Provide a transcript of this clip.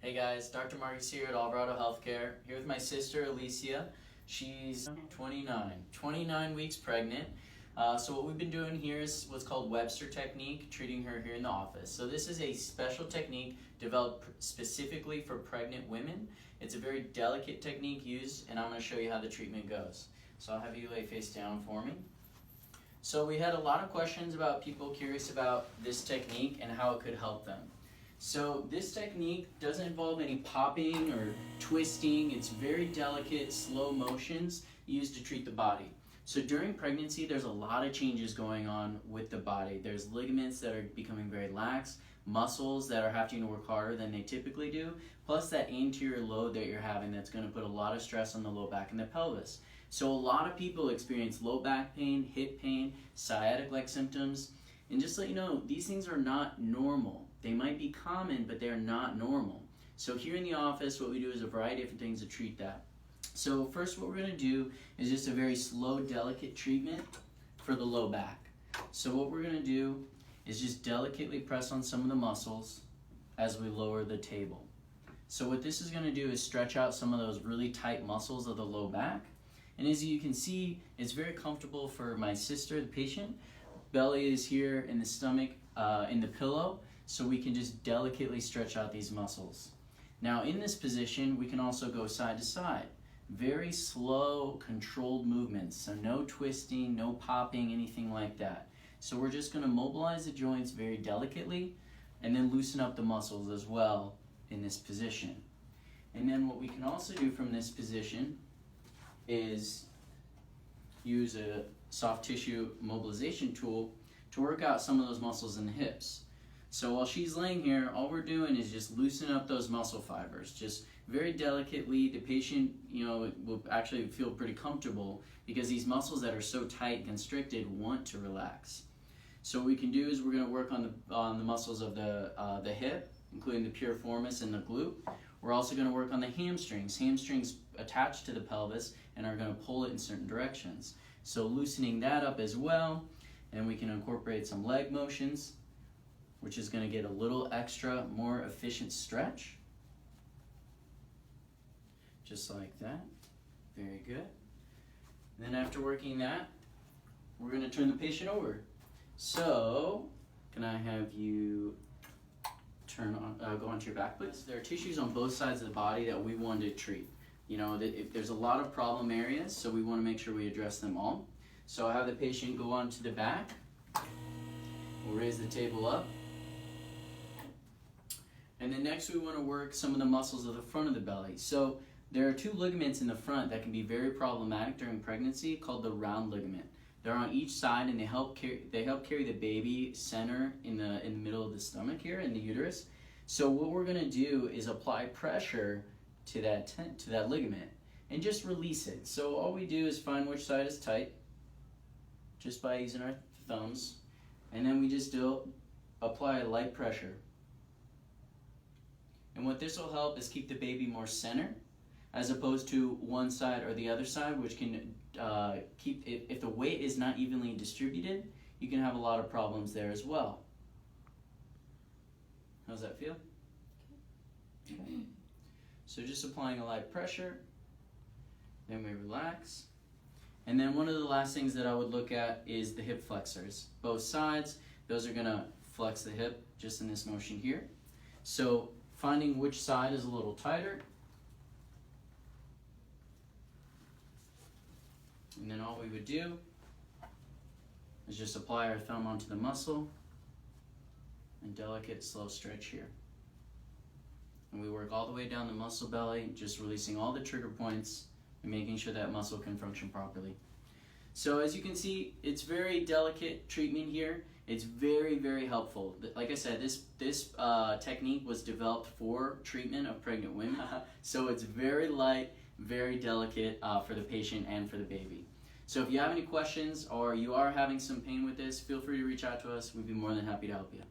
Hey guys, Dr. Marcus here at Alvarado Healthcare, here with my sister Alicia. She's 29 weeks pregnant. So what we've been doing here is what's called Webster technique, treating her here in the office. So this is a special technique developed specifically for pregnant women. It's a very delicate technique used, and I'm going to show you how the treatment goes. So I'll have you lay face down for me. So we had a lot of questions about people curious about this technique and how it could help them. So this technique doesn't involve any popping or twisting. It's very delicate, slow motions used to treat the body. So during pregnancy, there's a lot of changes going on with the body. There's ligaments that are becoming very lax, muscles that are having to work harder than they typically do, plus that anterior load that you're having that's going to put a lot of stress on the low back and the pelvis. So a lot of people experience low back pain, hip pain, sciatic-like symptoms. And just to let you know, these things are not normal. They might be common, but they're not normal. So here in the office, what we do is a variety of different things to treat that. So first what we're going to do is just a very slow, delicate treatment for the low back. So what we're going to do is just delicately press on some of the muscles as we lower the table. So what this is going to do is stretch out some of those really tight muscles of the low back. And as you can see, it's very comfortable for my sister, the patient. Belly is here in the stomach, in the pillow, so we can just delicately stretch out these muscles. Now in this position, we can also go side to side. Very slow, controlled movements, so no twisting, no popping, anything like that. So we're just going to mobilize the joints very delicately and then loosen up the muscles as well in this position. And then what we can also do from this position is use a soft tissue mobilization tool to work out some of those muscles in the hips. So while she's laying here, all we're doing is just loosen up those muscle fibers, just very delicately. The patient, will actually feel pretty comfortable because these muscles that are so tight and constricted want to relax. So what we can do is we're going to work on the muscles of the hip, including the piriformis and the glute. We're also going to work on the hamstrings. Hamstrings attach to the pelvis and are going to pull it in certain directions. So loosening that up as well, and we can incorporate some leg motions, which is going to get a little extra, more efficient stretch. Just like that. Very good. And then after working that, we're going to turn the patient over. So, can I have you go onto your back, please? There are tissues on both sides of the body that we want to treat. There's a lot of problem areas, so we want to make sure we address them all. So I'll have the patient go onto the back. We'll raise the table up. And then next we want to work some of the muscles of the front of the belly. So there are two ligaments in the front that can be very problematic during pregnancy called the round ligament. They're on each side and they help carry the baby center in the middle of the stomach here in the uterus. So what we're going to do is apply pressure to that ligament and just release it. So all we do is find which side is tight just by using our thumbs, and then we just apply a light pressure. And what this will help is keep the baby more centered as opposed to one side or the other side, which can if the weight is not evenly distributed, you can have a lot of problems there as well. How's that feel? Okay. So just applying a light pressure, then we relax. And then one of the last things that I would look at is the hip flexors. Both sides, those are gonna flex the hip just in this motion here. So finding which side is a little tighter. And then all we would do is just apply our thumb onto the muscle and delicate slow stretch here. And we work all the way down the muscle belly, just releasing all the trigger points and making sure that muscle can function properly. So as you can see, it's very delicate treatment here. It's very, very helpful. Like I said, this technique was developed for treatment of pregnant women. So it's very light, very delicate for the patient and for the baby. So if you have any questions or you are having some pain with this, feel free to reach out to us. We'd be more than happy to help you.